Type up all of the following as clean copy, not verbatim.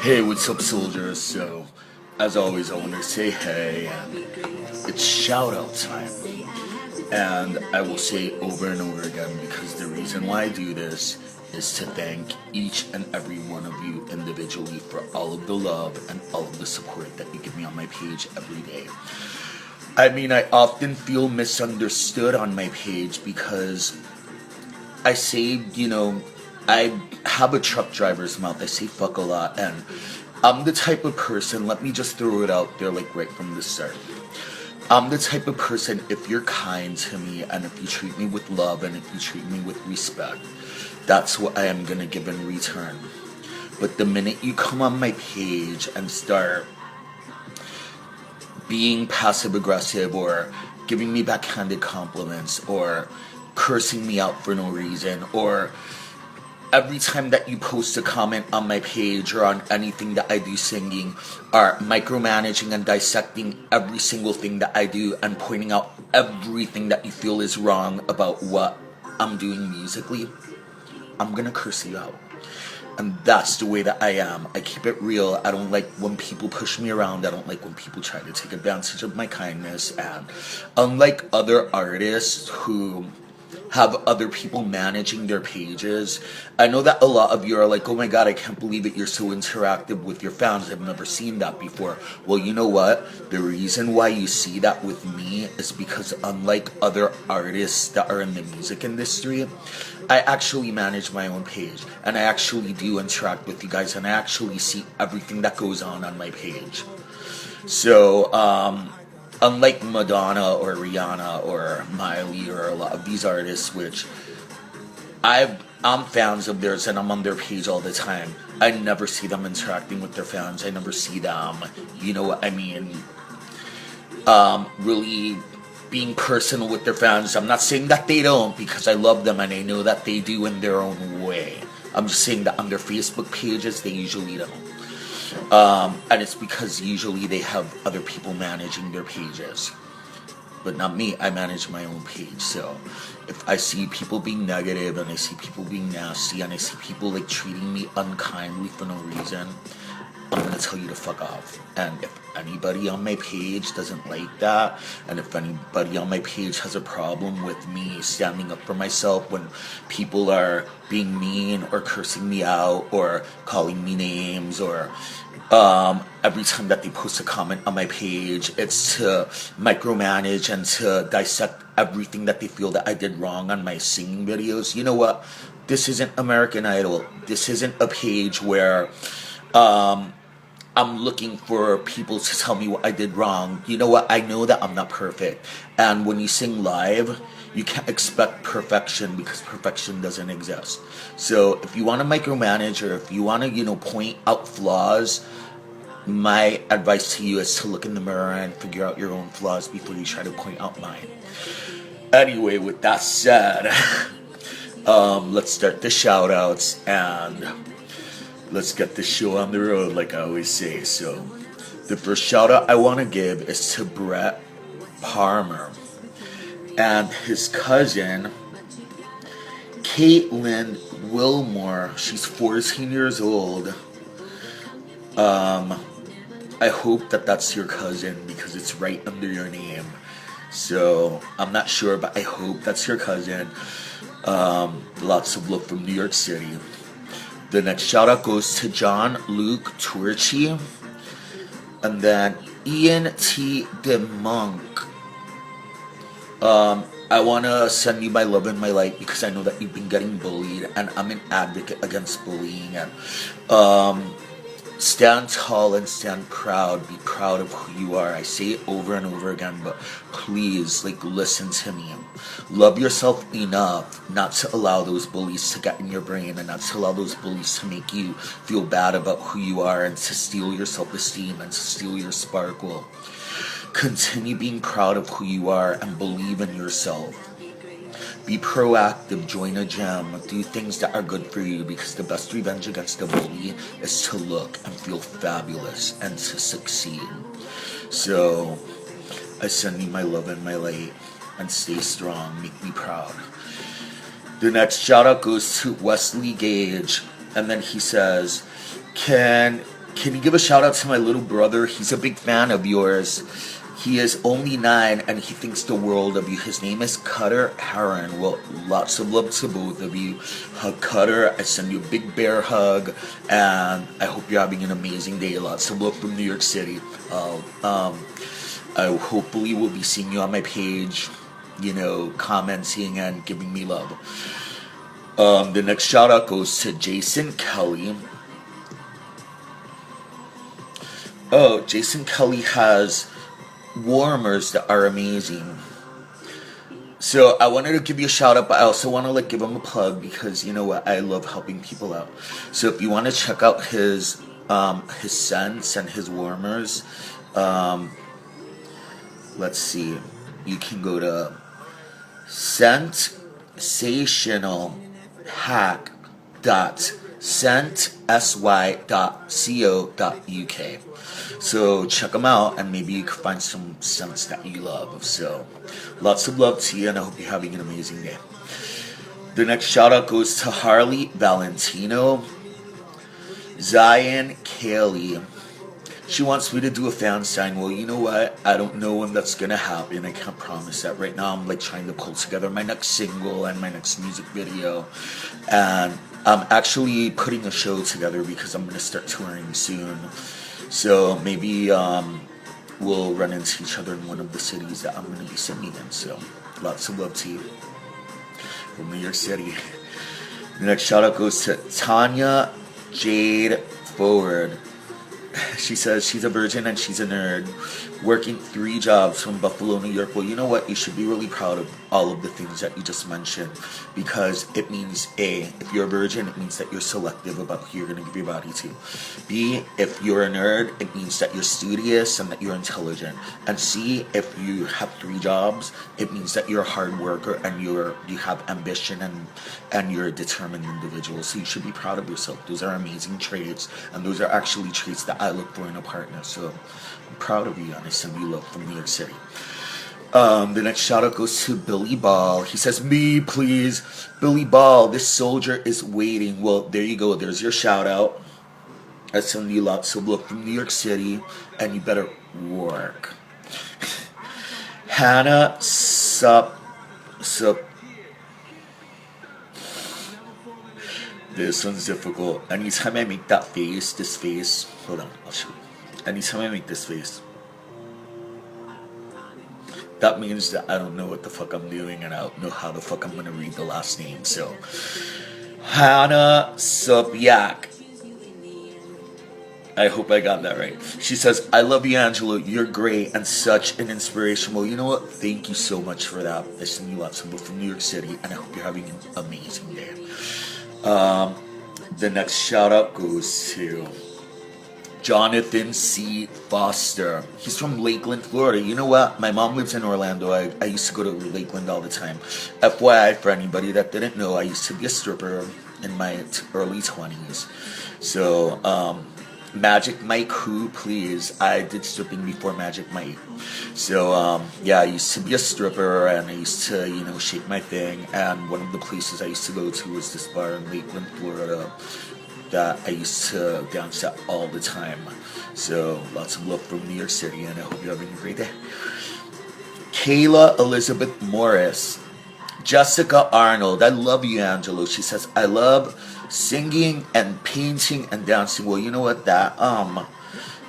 Hey, what's up, soldiers? So, as always, I want to say hey, and it's shout out time. And I will say over and over again because the reason why I do this is to thank each and every one of you individually for all of the love and all of the support that you give me on my page every day. I mean, I often feel misunderstood on my page because I say, I have a truck driver's mouth. I say fuck a lot, and I'm the type of person, let me just throw it out there, like right from the start. I'm the type of person, if you're kind to me, and if you treat me with love, and if you treat me with respect, that's what I am gonna give in return. But the minute you come on my page and start being passive aggressive or giving me backhanded compliments or cursing me out for no reason or every time that you post a comment on my page or on anything that I do singing are micromanaging and dissecting every single thing that I do and pointing out everything that you feel is wrong about what I'm doing musically, I'm gonna curse you out. And that's the way that I am. I keep it real. I don't like when people push me around. I don't like when people try to take advantage of my kindness. And unlike other artists who have other people managing their pages, I know that a lot of you are like, oh my god, I can't believe it, you're so interactive with your fans. I've never seen that before. Well, you know what? The reason why you see that with me is because unlike other artists that are in the music industry, I actually manage my own page and I actually do interact with you guys and I actually see everything that goes on my page. So, unlike Madonna or Rihanna or Miley or a lot of these artists, which I'm fans of theirs and I'm on their page all the time, I never see them interacting with their fans. I never see them, you know what I mean, really being personal with their fans. I'm not saying that they don't, because I love them and I know that they do in their own way. I'm just saying that on their Facebook pages, they usually don't. And it's because usually they have other people managing their pages. But not me, I manage my own page. So if I see people being negative and I see people being nasty and I see people like treating me unkindly for no reason, I'm gonna tell you to fuck off. And if anybody on my page doesn't like that, and if anybody on my page has a problem with me standing up for myself when people are being mean or cursing me out or calling me names or every time that they post a comment on my page, it's to micromanage and to dissect everything that they feel that I did wrong on my singing videos. You know what? This isn't American Idol. This isn't a page where I'm looking for people to tell me what I did wrong. You know what? I know that I'm not perfect. And when you sing live, you can't expect perfection because perfection doesn't exist. So if you want to micromanage or if you want to, point out flaws, my advice to you is to look in the mirror and figure out your own flaws before you try to point out mine. Anyway, with that said, let's start the shout outs and let's get this show on the road, like I always say. So, the first shout out I want to give is to Brett Palmer and his cousin, Caitlin Wilmore. She's 14 years old. I hope that that's your cousin because it's right under your name. So, I'm not sure, but I hope that's your cousin. Lots of love from New York City. The next shout out goes to John Luke Turchi. And then Ian T. DeMonk. I want to send you my love and my light because I know that you've been getting bullied. And I'm an advocate against bullying. And stand tall and stand proud. Be proud of who you are. I say it over and over again, but please, listen to me. Love yourself enough not to allow those bullies to get in your brain and not to allow those bullies to make you feel bad about who you are and to steal your self-esteem and to steal your sparkle. Continue being proud of who you are and believe in yourself. Be proactive, join a gym, do things that are good for you because the best revenge against a bully is to look and feel fabulous and to succeed. So, I send you my love and my light and stay strong, make me proud. The next shout out goes to Wesley Gage and then he says, Can Can you give a shout out to my little brother? He's a big fan of yours. He is only 9 and he thinks the world of you. His name is Cutter Heron. Well, lots of love to both of you. Hug Cutter. I send you a big bear hug, and I hope you're having an amazing day. Lots of love from New York City. I hopefully will be seeing you on my page, commenting and giving me love. The next shout out goes to Jason Kelly. Oh, Jason Kelly has warmers that are amazing. So I wanted to give you a shout out, but I also want to give him a plug because you know what, I love helping people out. So if you want to check out his scents and his warmers, let's see, you can go to sensationalhack.sy.co.uk. So check them out and maybe you can find some scents that you love. So lots of love to you and I hope you're having an amazing day. The next shout out goes to Harley Valentino. Zion Kaylee. She wants me to do a fan sign. Well, you know what? I don't know when that's gonna happen. I can't promise that. Right now I'm trying to pull together my next single and my next music video. And I'm actually putting a show together because I'm gonna start touring soon. So maybe we'll run into each other in one of the cities that I'm going to be singing in. So lots of love to you from New York City. The next shout out goes to Tanya Jade Forward. She says she's a virgin and she's a nerd, working 3 jobs from Buffalo, New York. Well, you know what? You should be really proud of all of the things that you just mentioned because it means A, if you're a virgin, it means that you're selective about who you're going to give your body to. B, if you're a nerd, it means that you're studious and that you're intelligent. And C, if you have 3 jobs, it means that you're a hard worker and you have ambition and you're a determined individual. So you should be proud of yourself. Those are amazing traits, and those are actually traits that I look for in a partner. So I'm proud of you and I send you love from New York City. The next shout out goes to Billy Ball. He says, me please, Billy Ball, this soldier is waiting. Well, there you go, there's your shout out. I send you lots of love from New York City and you better work. Hannah Sup. This one's difficult. Anytime I make this face, hold on, I'll show you. Anytime I make this face, that means that I don't know what the fuck I'm doing and I don't know how the fuck I'm gonna read the last name. So, Hannah Subyak. I hope I got that right. She says, I love you, Angelo. You're great and such an inspiration. Well, you know what? Thank you so much for that. I send you lots of love from New York City and I hope you're having an amazing day. The next shout out goes to Jonathan C. Foster. He's from Lakeland, Florida. You know what? My mom lives in Orlando. I used to go to Lakeland all the time. FYI, for anybody that didn't know, I used to be a stripper in my early 20s. So, Magic Mike, who, please? I did stripping before Magic Mike. So, I used to be a stripper and I used to, shake my thing. And one of the places I used to go to was this bar in Lakeland, Florida, that I used to dance at all the time. So, lots of love from New York City and I hope you're having a great day. Kayla Elizabeth Morris. Jessica Arnold. I love you, Angelo. She says, I love singing and painting and dancing. Well, you know what? That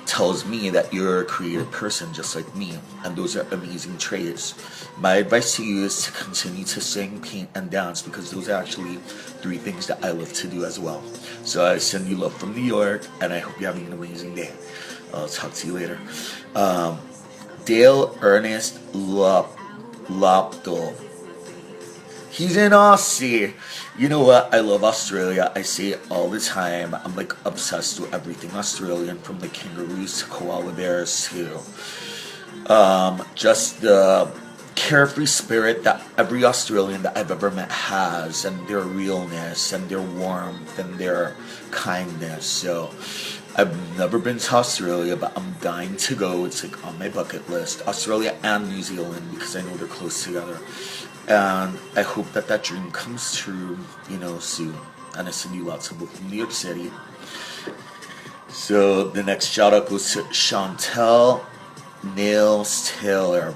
tells me that you're a creative person just like me. And those are amazing traits. My advice to you is to continue to sing, paint, and dance because those are actually 3 things that I love to do as well. So I send you love from New York and I hope you're having an amazing day. I'll talk to you later. Dale Ernest Lopdol. He's in Aussie. You know what? I love Australia. I say it all the time. I'm obsessed with everything Australian, from the kangaroos to koala bears to just the carefree spirit that every Australian that I've ever met has, and their realness and their warmth and their kindness. So I've never been to Australia, but I'm dying to go. It's on my bucket list. Australia and New Zealand because I know they're close together. And I hope that dream comes true, soon. And I send you lots of love from New York City. So the next shout out goes to Chantel Nails Taylor.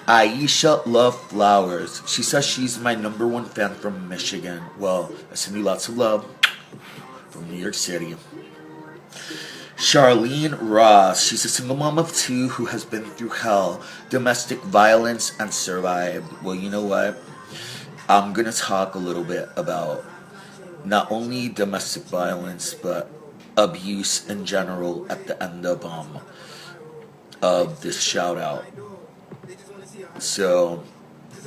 Aisha Love Flowers. She says she's my number one fan from Michigan. Well, I send you lots of love from New York City. Charlene Ross. She's a single mom of two who has been through hell, domestic violence, and survived. Well, you know what? I'm gonna talk a little bit about not only domestic violence but abuse in general at the end of this shout out. So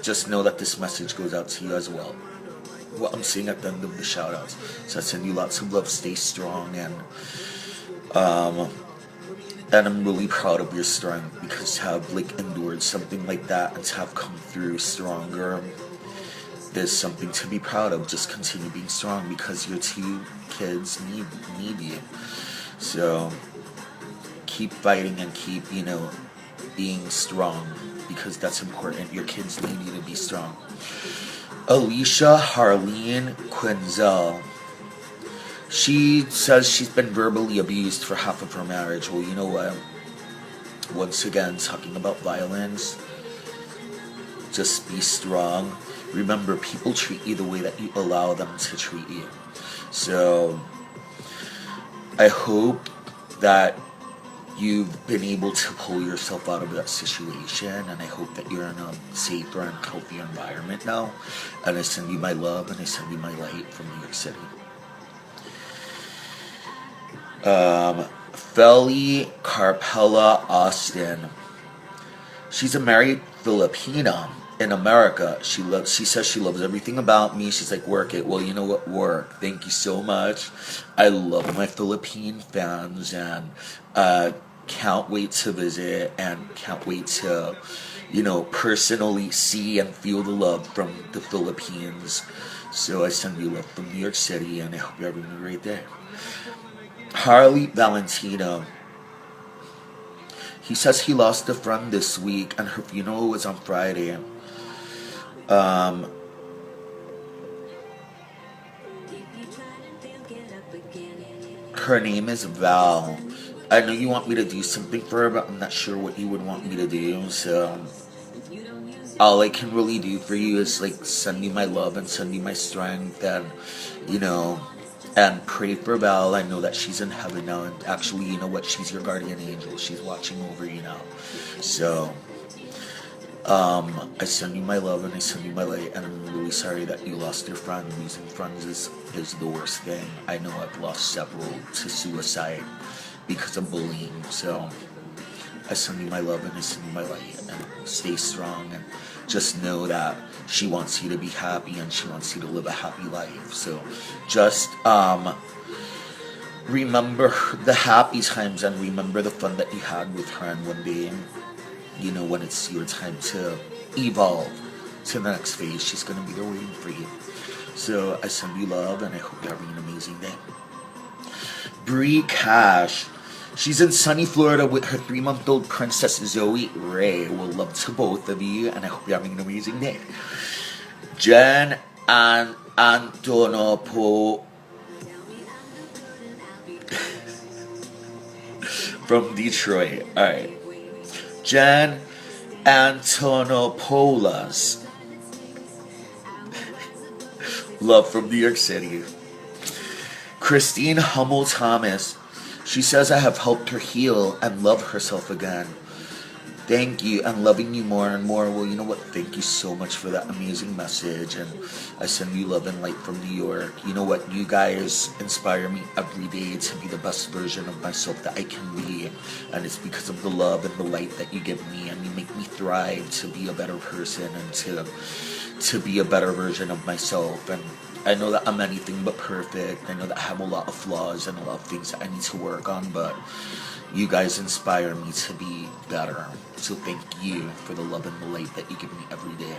just know that this message goes out to you as well. What I'm saying at the end of the shout outs. So I send you lots of love, stay strong, um and I'm really proud of your strength, because to have like endured something like that and to have come through stronger, there's something to be proud of. Just continue being strong, because your two kids need you. So keep fighting and keep, being strong, because that's important. Your kids need you to be strong. Alicia Harleen Quinzel. She says she's been verbally abused for half of her marriage. Well, you know what? Once again, talking about violence, just be strong. Remember, people treat you the way that you allow them to treat you. So I hope that you've been able to pull yourself out of that situation, and I hope that you're in a safer and healthier environment now. And I send you my love and I send you my light from New York City. Feli Carpella Austin. She's a married Filipina in America. She says she loves everything about me. She's like, work it. Well, you know what? Work. Thank you so much. I love my Philippine fans, and can't wait to visit, and can't wait to, personally see and feel the love from the Philippines. So I send you love from New York City, and I hope you're having a great day. Harley Valentino. He says he lost a friend this week, and her funeral was on Friday. Her name is Val. I know you want me to do something for her, but I'm not sure what you would want me to do. So all I can really do for you is like send you my love and send you my strength, and and pray for Val. I know that she's in heaven now, and actually, you know what? She's your guardian angel. She's watching over you now. So I send you my love and I send you my light, and I'm really sorry that you lost your friend. Losing friends is the worst thing. I know I've lost several to suicide because of bullying. So I send you my love and I send you my light, and stay strong, and just know that she wants you to be happy and she wants you to live a happy life. So just remember the happy times and remember the fun that you had with her, and one day, when it's your time to evolve to the next phase, she's going to be there waiting for you. So I send you love, and I hope you're having an amazing day. Bree Cash. She's in sunny Florida with her 3-month-old princess Zoe Ray. We'll love to both of you, and I hope you're having an amazing day. Jen and Antonopo from Detroit. Alright. Jen Antonopoulos. Love from New York City. Christine Hummel Thomas. She says I have helped her heal and love herself again. Thank you, and loving you more and more. Well, you know what? Thank you so much for that amazing message, and I send you love and light from New York. You know what? You guys inspire me every day to be the best version of myself that I can be, and it's because of the love and the light that you give me, and you make me thrive to be a better person and to be a better version of myself. And I know that I'm anything but perfect. I know that I have a lot of flaws and a lot of things that I need to work on, but you guys inspire me to be better. So thank you for the love and the light that you give me every day.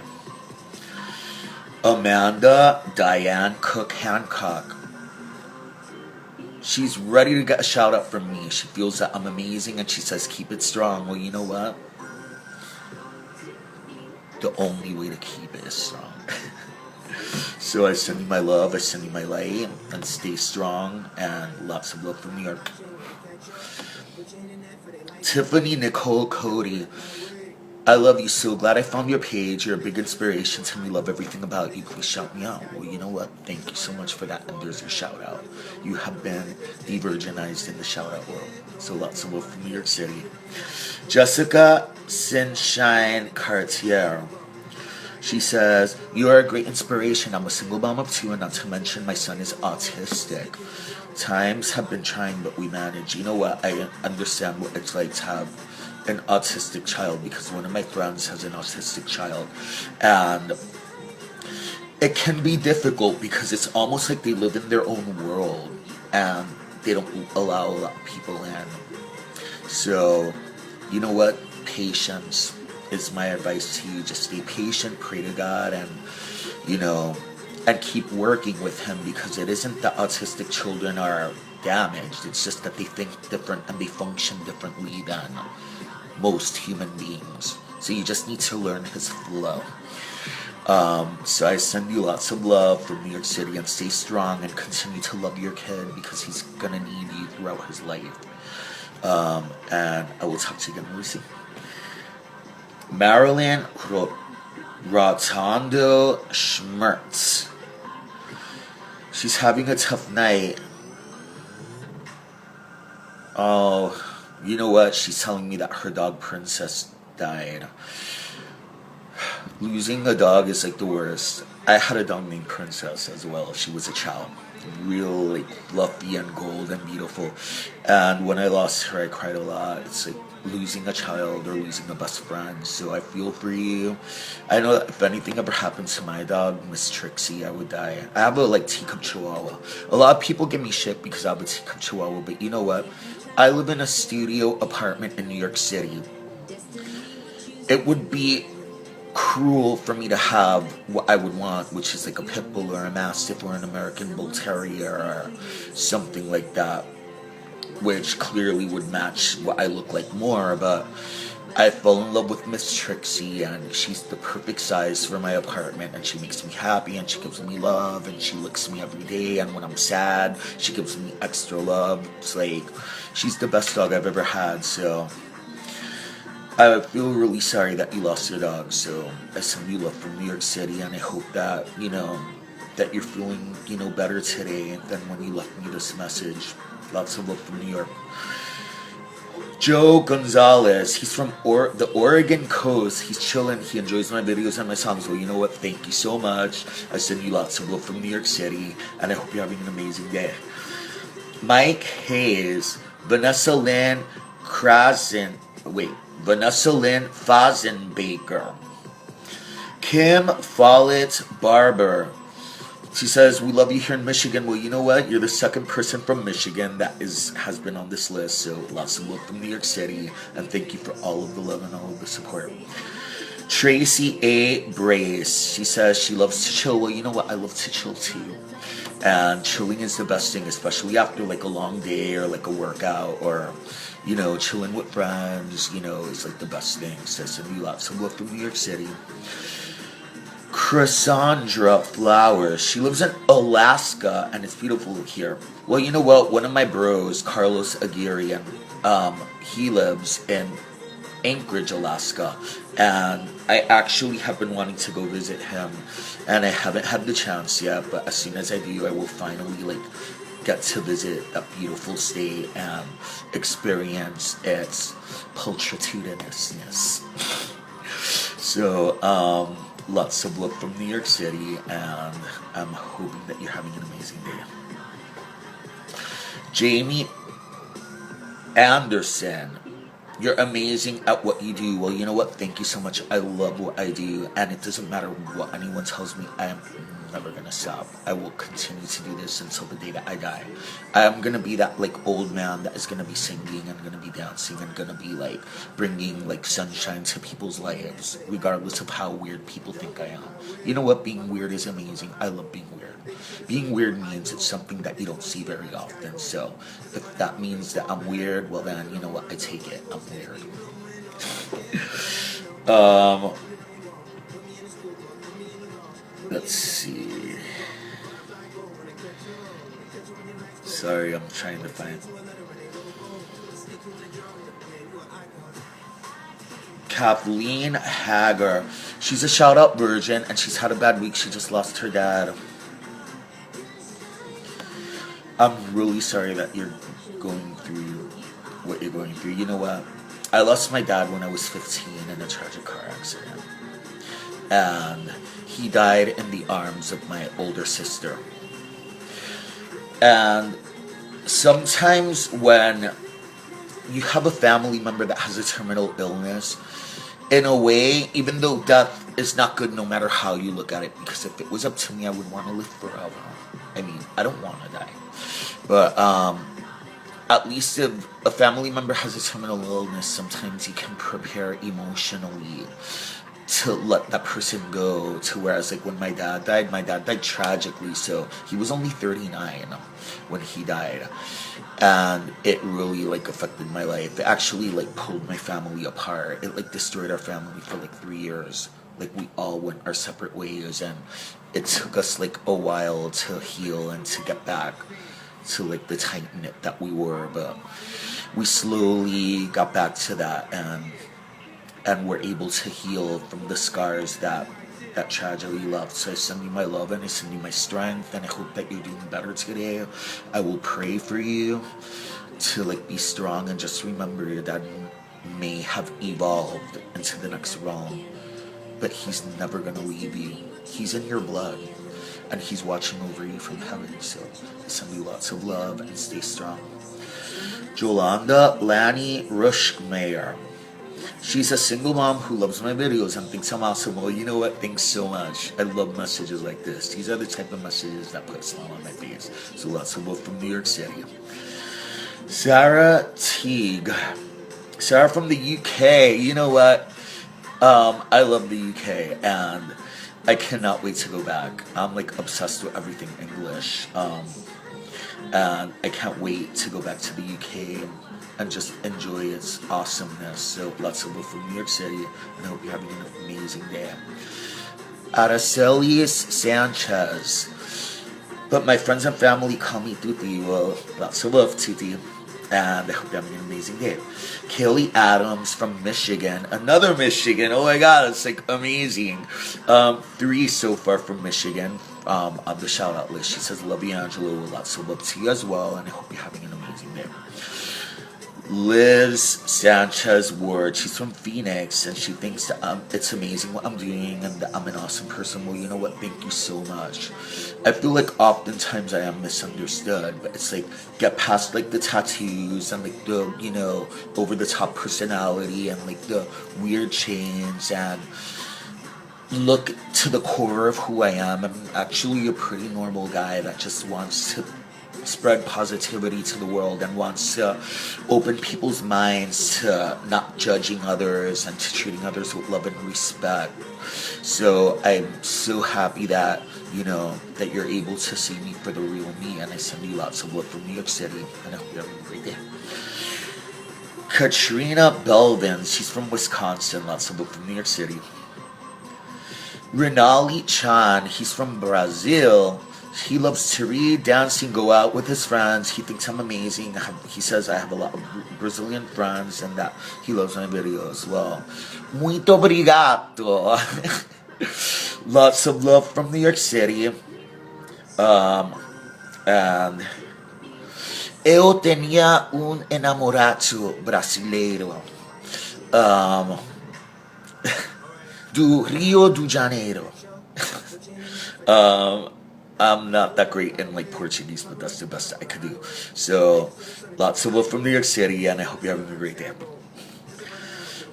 Amanda Diane Cook Hancock. She's ready to get a shout out from me. She feels that I'm amazing, and she says keep it strong. Well, you know what? The only way to keep it is strong. So I send you my love, I send you my light, and stay strong, and lots of love from New York. Tiffany Nicole Cody, I love you. So glad I found your page. You're a big inspiration to me. Love everything about you. Please shout me out. Well, you know what? Thank you so much for that. And there's your shout out. You have been de-virginized in the shout out world. So lots of love from New York City. Jessica Sunshine Cartier. She says, you are a great inspiration. I'm a single mom of two, and not to mention my son is autistic. Times have been trying, but we manage. You know what? I understand what it's like to have an autistic child, because one of my friends has an autistic child, and it can be difficult because it's almost like they live in their own world and they don't allow a lot of people in. So, you know what? Patience is my advice to you. Just stay patient, pray to God, and and keep working with him, because it isn't that autistic children are damaged. It's just that they think different and they function differently than most human beings. So you just need to learn his flow. So I send you lots of love from New York City, and stay strong and continue to love your kid, because he's gonna need you throughout his life. And I will talk to you again, Lucy. Marilyn Rotondo Schmertz. She's having a tough night. Oh, you know what? She's telling me that her dog Princess died. Losing a dog is like the worst. I had a dog named Princess as well. She was a child. Real, like, fluffy and gold and beautiful. And when I lost her, I cried a lot. It's like losing a child or losing a best friend. So I feel for you. I know that if anything ever happened to my dog, Miss Trixie, I would die. I have a teacup chihuahua. A lot of people give me shit because I have a teacup chihuahua, but you know what? I live in a studio apartment in New York City. It would be cruel for me to have what I would want, which is like a pit bull or a mastiff or an American bull terrier or something like that, which clearly would match what I look like more. But I fell in love with Miss Trixie, and she's the perfect size for my apartment, and she makes me happy, and she gives me love, and she licks me every day, and when I'm sad, she gives me extra love. It's like, she's the best dog I've ever had. So I feel really sorry that you lost your dog. So I send you love from New York City, and I hope that that you're feeling better today than when you left me this message. Lots of love from New York. Joe Gonzalez, he's from the Oregon coast. He's chilling. He enjoys my videos and my songs. Well, you know what? Thank you so much. I send you lots of love from New York City, and I hope you're having an amazing day. Mike Hayes, Vanessa Lynn Fazenbaker, Kim Follett Barber. She says, we love you here in Michigan. Well, you know what? You're the second person from Michigan that has been on this list. So lots of love from New York City. And thank you for all of the love and all of the support. Tracy A. Brace. She says she loves to chill. Well, you know what? I love to chill too. And chilling is the best thing, especially after like a long day or like a workout, or chilling with friends, is like the best thing. So send you lots of love from New York City. Cassandra Flowers. She lives in Alaska, and it's beautiful here. Well, you know what? One of my bros, Carlos Aguirre, he lives in Anchorage, Alaska, and I actually have been wanting to go visit him, and I haven't had the chance yet, but as soon as I do, I will finally get to visit that beautiful state and experience its pulchritudinousness. So, lots of love from New York City, and I'm hoping that you're having an amazing day. Jamie Anderson, you're amazing at what you do. Well, you know what? Thank you so much. I love what I do, and it doesn't matter what anyone tells me. I am never gonna stop. I will continue to do this until the day that I die. I am gonna be that old man that is gonna be singing and gonna be dancing and gonna be bringing sunshine to people's lives, regardless of how weird people think I am. You know what? Being weird is amazing. I love being weird. Being weird means it's something that you don't see very often. So if that means that I'm weird, well then, you know what? I take it. I'm weird. Let's see. Sorry, I'm trying to find. Kathleen Hager. She's a shout out virgin and she's had a bad week. She just lost her dad. I'm really sorry that you're going through what you're going through. You know what? I lost my dad when I was 15 in a tragic car accident. And he died in the arms of my older sister. And sometimes when you have a family member that has a terminal illness, in a way, even though death is not good no matter how you look at it, because if it was up to me, I would want to live forever. I mean, I don't want to die. But at least if a family member has a terminal illness, sometimes you can prepare emotionally to let that person go. To whereas like when my dad died tragically, so he was only 39 when he died. And it really like affected my life. It actually like pulled my family apart. It like destroyed our family for like 3 years. Like we all went our separate ways, and it took us like a while to heal and to get back to like the tight knit that we were. But we slowly got back to that, and were able to heal from the scars that tragedy left. So I send you my love and I send you my strength, and I hope that you're doing better today. I will pray for you to like be strong, and just remember your dad may have evolved into the next realm, but he's never gonna leave you. He's in your blood and he's watching over you from heaven. So I send you lots of love and stay strong. Jolanda Lanny Rushmeyer. She's a single mom who loves my videos and thinks I'm awesome. Well, you know what? Thanks so much. I love messages like this. These are the type of messages that put a smile on my face. So lots of love from New York City. Sarah Teague. Sarah from the UK. You know what? I love the UK and I cannot wait to go back. I'm like obsessed with everything English. And I can't wait to go back to the UK and just enjoy its awesomeness. So lots of love from New York City, and I hope you're having an amazing day. Aracelis Sanchez. But my friends and family call me Tuti. Well, lots of love, Tuti. And I hope you're having an amazing day. Kaylee Adams from Michigan. Another Michigan. Oh my god, it's like amazing. 3 so far from Michigan on the shout out list. She says, love you, Angelo. Lots of love to you as well, and I hope you're having an amazing day. Liz Sanchez Ward. She's from Phoenix, and she thinks that it's amazing what I'm doing and that I'm an awesome person. Well, you know what? Thank you so much. I feel like oftentimes I am misunderstood, but it's like get past like the tattoos and like the, you know, over the top personality and like the weird chains, and look to the core of who I am. I'm actually a pretty normal guy that just wants to spread positivity to the world and wants to open people's minds to not judging others and to treating others with love and respect. So I'm so happy that, you know, that you're able to see me for the real me, and I send you lots of love from New York City, and I hope you're having a great day. Katrina Belvin. She's from Wisconsin. Lots of love from New York City. Renali Chan. He's from Brazil. He loves to read, dance, and go out with his friends. He thinks I'm amazing. He says I have a lot of Brazilian friends and that he loves my videos as well. Muito obrigado. Lots of love from New York City. And eu tenía enamorado brasileiro do Rio de Janeiro. I'm not that great in like Portuguese, but that's the best I could do. So, lots of love from New York City, and I hope you're having a great day.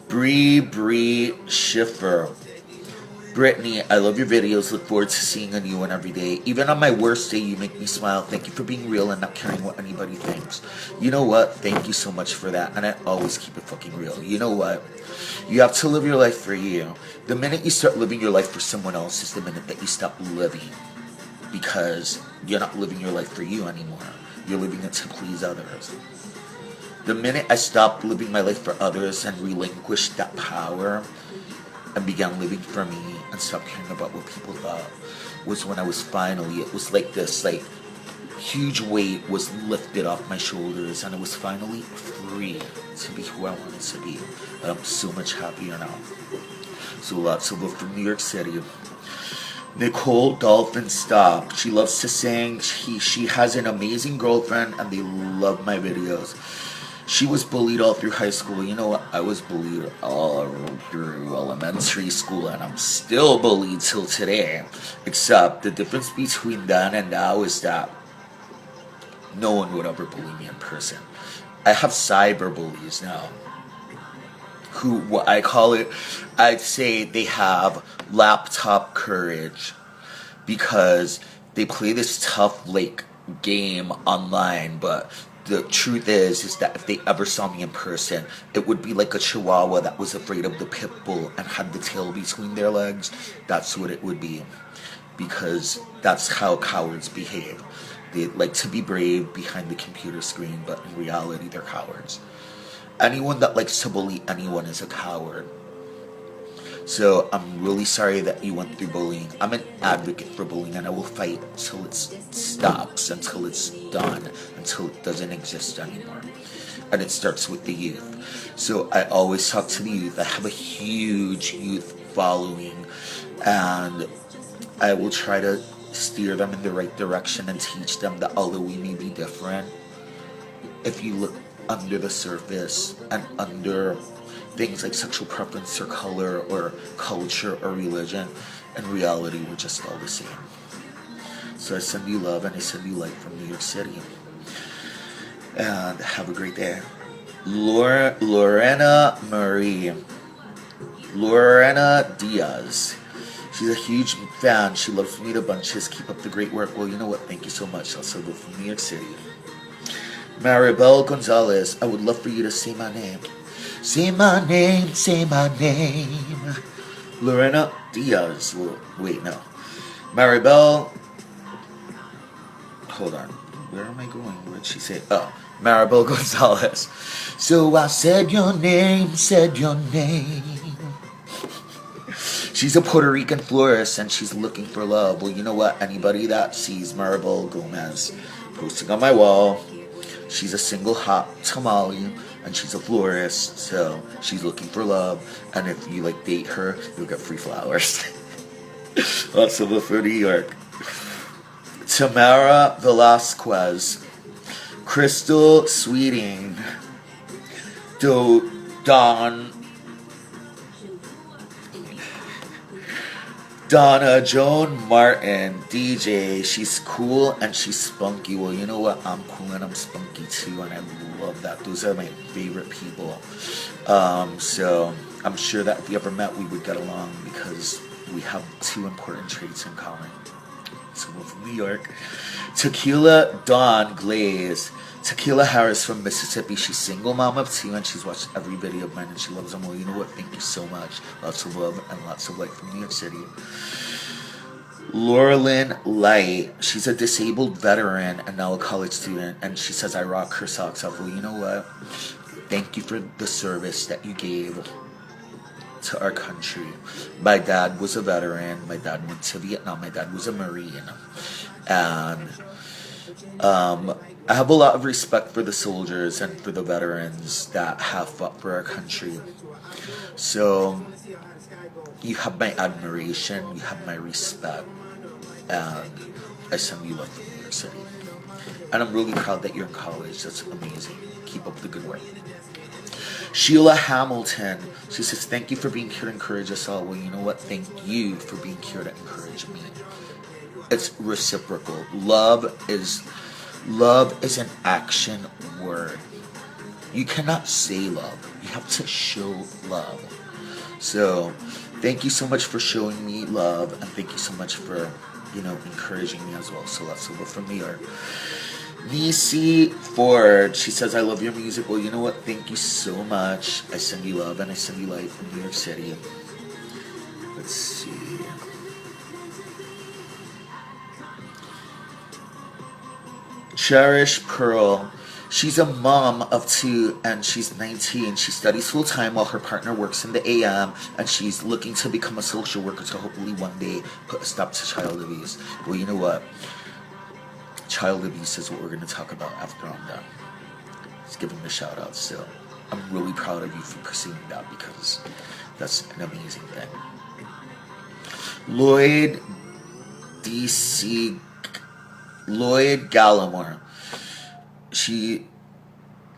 Bree Schiffer. Brittany, I love your videos. Look forward to seeing a new one every day. Even on my worst day, you make me smile. Thank you for being real and not caring what anybody thinks. You know what? Thank you so much for that. And I always keep it fucking real. You know what? You have to live your life for you. The minute you start living your life for someone else is the minute that you stop living. Because you're not living your life for you anymore. You're living it to please others. The minute I stopped living my life for others and relinquished that power and began living for me and stopped caring about what people thought was when I was finally, it was like this like huge weight was lifted off my shoulders, and it was finally free to be who I wanted to be. And I'm so much happier now. So lots of love from New York City. Nicole Dolphin Stop. She loves to sing. She has an amazing girlfriend, and they love my videos. She was bullied all through high school. You know what? I was bullied all through elementary school, and I'm still bullied till today. Except the difference between then and now is that no one would ever bully me in person. I have cyber bullies now, who, what I call it, I'd say they have laptop courage, because they play this tough like game online, but the truth is that if they ever saw me in person, it would be like a chihuahua that was afraid of the pit bull and had the tail between their legs. That's what it would be, because that's how cowards behave. They like to be brave behind the computer screen, but in reality they're cowards. Anyone that likes to bully anyone is a coward. So I'm really sorry that you went through bullying. I'm an advocate for bullying, and I will fight till it stops, until it's done, until it doesn't exist anymore. And it starts with the youth. So I always talk to the youth. I have a huge youth following, and I will try to steer them in the right direction and teach them that although we may be different, if you look under the surface and under things like sexual preference or color or culture or religion, in reality we're just all the same. So I send you love, and I send you light from New York City, and have a great day. Lorena Diaz. She's a huge fan. She loves me to bunches. Keep up the great work. Well, you know what? Thank you so much. Also go from New York City. Maribel Gonzalez. I would love for you to say my name. Say my name, say my name. Lorena Diaz. Well, wait, no. Maribel. Hold on. Where am I going? What did she say? Oh, Maribel Gonzalez. So I said your name, said your name. She's a Puerto Rican florist, and she's looking for love. Well, you know what? Anybody that sees Maribel Gomez posting on my wall, she's a single hot tamale, and she's a florist, so she's looking for love. And if you like date her, you'll get free flowers. Lots of love for New York. Tamara Velasquez, Crystal Sweeting, Donna Joan Martin, DJ. She's cool and she's spunky. Well, you know what? I'm cool and I'm spunky too, and I love that. Those are my favorite people. So I'm sure that if we ever met, we would get along, because we have two important traits in common. So we're from New York. Tequila Dawn Glaze. Tequila Harris from Mississippi. She's single mom of two, and she's watched every video of mine, and she loves them. Well, you know what? Thank you so much. Lots of love and lots of light from New York City. Laurelyn Light. She's a disabled veteran and now a college student, and she says I rock her socks off. Well, you know what? Thank you for the service that you gave to our country. My dad was a veteran. My dad went to Vietnam. My dad was a Marine. And I have a lot of respect for the soldiers and for the veterans that have fought for our country. So you have my admiration, you have my respect, and I send you love from New York City. And I'm really proud that you're in college. That's amazing. Keep up the good work. Sheila Hamilton. She says, thank you for being here to encourage us all. Well, you know what? Thank you for being here to encourage me. It's reciprocal. Love is an action word. You cannot say love. You have to show love. So, thank you so much for showing me love, and thank you so much for, encouraging me as well. So lots of love from New York. Nisi Ford. She says, I love your music. Well, you know what? Thank you so much. I send you love and I send you light from New York City. Let's see. Cherish Pearl. She's a mom of two, and she's 19. She studies full time while her partner works in the AM, and she's looking to become a social worker to hopefully one day put a stop to child abuse. Well, you know what? child abuse is what we're going to talk about after I'm done. Just giving the shout out. So I'm really proud of you for pursuing that because that's an amazing thing. Lloyd Gallimore.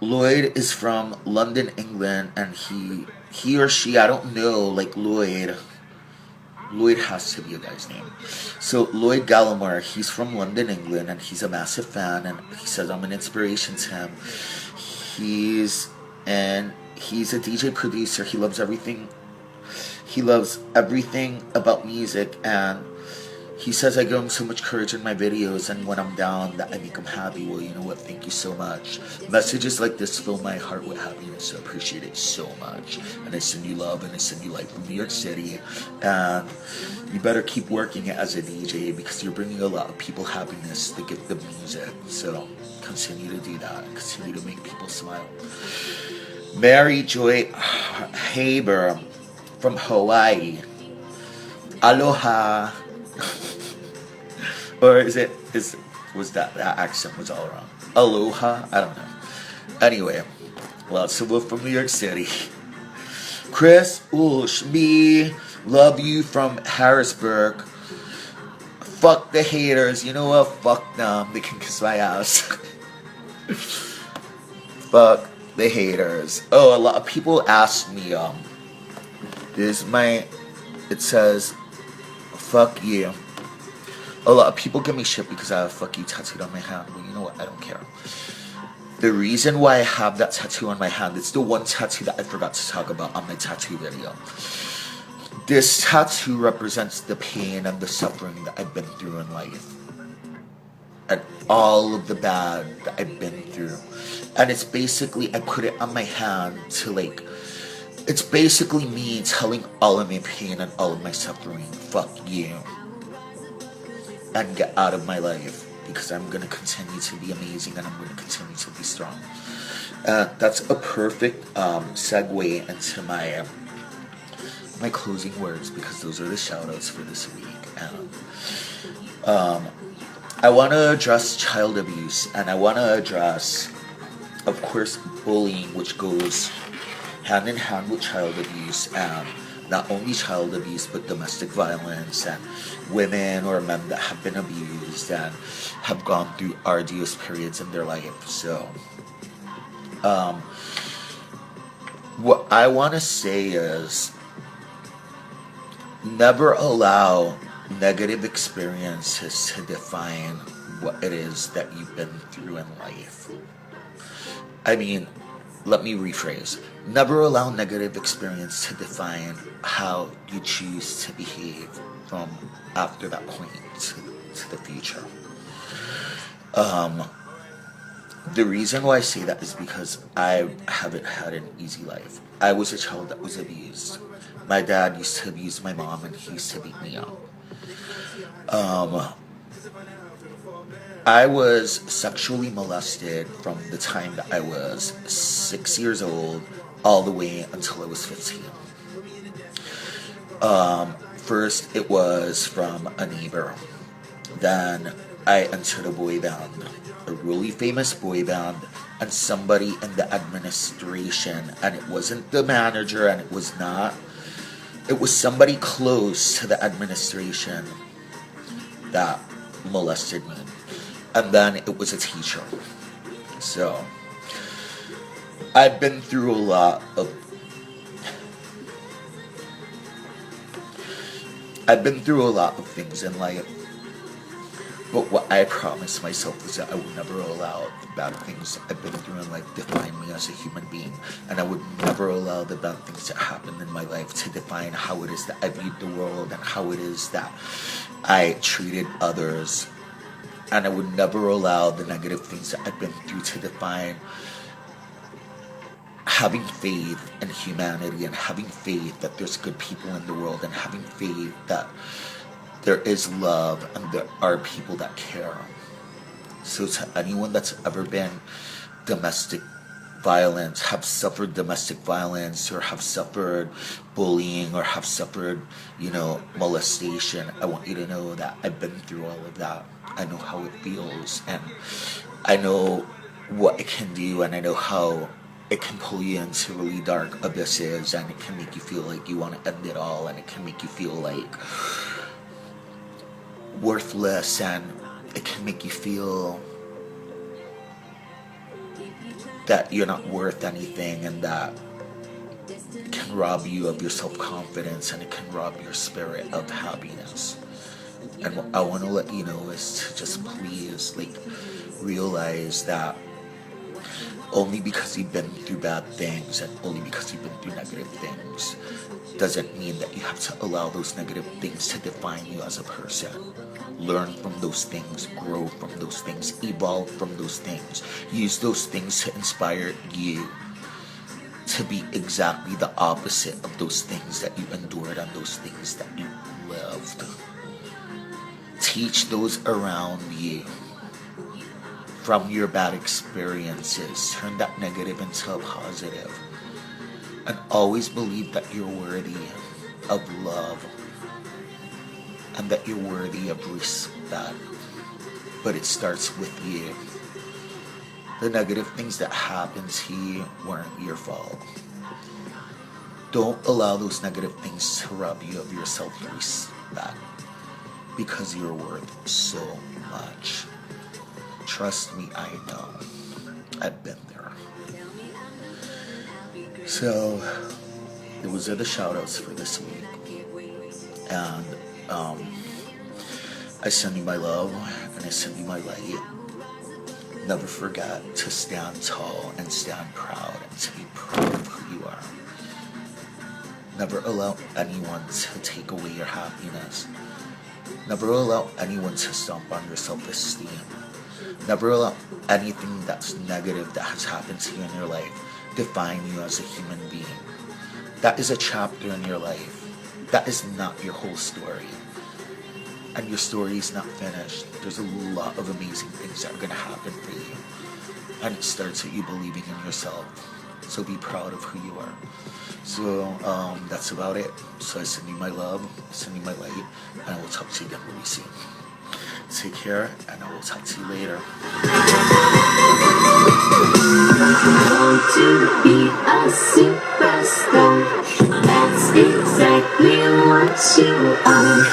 Lloyd is from London, England, and he or she, I don't know, like Lloyd has to be a guy's name. So Lloyd Gallimore, he's from London, England, and he's a massive fan, and he says I'm an inspiration to him. He's a DJ producer. He loves everything about music, and he says I give him so much courage in my videos, and when I'm down, that I make him happy. Well, you know what? Thank you so much. Messages like this fill my heart with happiness, so I appreciate it so much. And I send you love, and I send you light from New York City. And you better keep working as a DJ because you're bringing a lot of people happiness to give them music. So continue to do that. Continue to make people smile. Mary Joy Haber from Hawaii. Aloha. Or was that accent was all wrong? Aloha? I don't know. Anyway, lots of love from New York City. Chris me love you from Harrisburg. Fuck the haters. You know what? Fuck them. They can kiss my ass. Fuck the haters. Oh, a lot of people ask me, it says, fuck you. A lot of people give me shit because I have fuck you tattooed on my hand. Well, you know what? I don't care. The reason why I have that tattoo on my hand, it's the one tattoo that I forgot to talk about on my tattoo video. This tattoo represents the pain and the suffering that I've been through in life. And all of the bad that I've been through. And it's basically, I put it on my hand to it's basically me telling all of my pain and all of my suffering, fuck you. And get out of my life because I'm going to continue to be amazing and I'm going to continue to be strong. That's a perfect segue into my closing words because those are the shout outs for this week. I want to address child abuse and I want to address, of course, bullying, which goes hand in hand with child abuse, and not only child abuse but domestic violence and women or men that have been abused and have gone through arduous periods in their life. So what I want to say is never allow negative experiences to define what it is that you've been through in life. I mean, let me rephrase. Never allow negative experience to define how you choose to behave from after that point to the future. The reason why I say that is because I haven't had an easy life. I was a child that was abused. My dad used to abuse my mom and he used to beat me up. I was sexually molested from the time that I was 6 years old all the way until I was 15. First, it was from a neighbor. Then I entered a boy band, a really famous boy band, and somebody in the administration, and it wasn't the manager, and it was somebody close to the administration that molested me. And then it was a teacher. So I've been through a lot of things in life. But what I promised myself is that I would never allow the bad things I've been through in life define me as a human being. And I would never allow the bad things that happened in my life to define how it is that I viewed the world and how it is that I treated others. And I would never allow the negative things that I've been through to define having faith in humanity and having faith that there's good people in the world and having faith that there is love and there are people that care. So to anyone that's ever been have suffered domestic violence or have suffered bullying or have suffered, molestation, I want you to know that I've been through all of that. I know how it feels, and I know what it can do, and I know how it can pull you into really dark abysses, and it can make you feel like you want to end it all, and it can make you feel like worthless, and it can make you feel that you're not worth anything, and that it can rob you of your self-confidence, and it can rob your spirit of happiness. And what I want to let you know is to just please, like, realize that only because you've been through bad things, and only because you've been through negative things, doesn't mean that you have to allow those negative things to define you as a person. Learn from those things, grow from those things, evolve from those things. Use those things to inspire you to be exactly the opposite of those things that you endured and those things that you lived. Teach those around you from your bad experiences. Turn that negative into a positive. And always believe that you're worthy of love and that you're worthy of respect. But it starts with you. The negative things that happen to you weren't your fault. Don't allow those negative things to rob you of your self-respect, because you're worth so much. Trust me, I know. I've been there. So, those are the shout-outs for this week. And I send you my love, and I send you my light. Never forget to stand tall and stand proud, and to be proud of who you are. Never allow anyone to take away your happiness. Never allow anyone to stomp on your self-esteem. Never allow anything that's negative that has happened to you in your life define you as a human being. That is a chapter in your life. That is not your whole story. And your story is not finished. There's a lot of amazing things that are going to happen for you. And it starts with you believing in yourself. So be proud of who you are. So that's about it. So I send you my love, I send you my light, and I will talk to you again really soon. Take care, and I will talk to you later. Want to be a superstar? That's exactly what you are.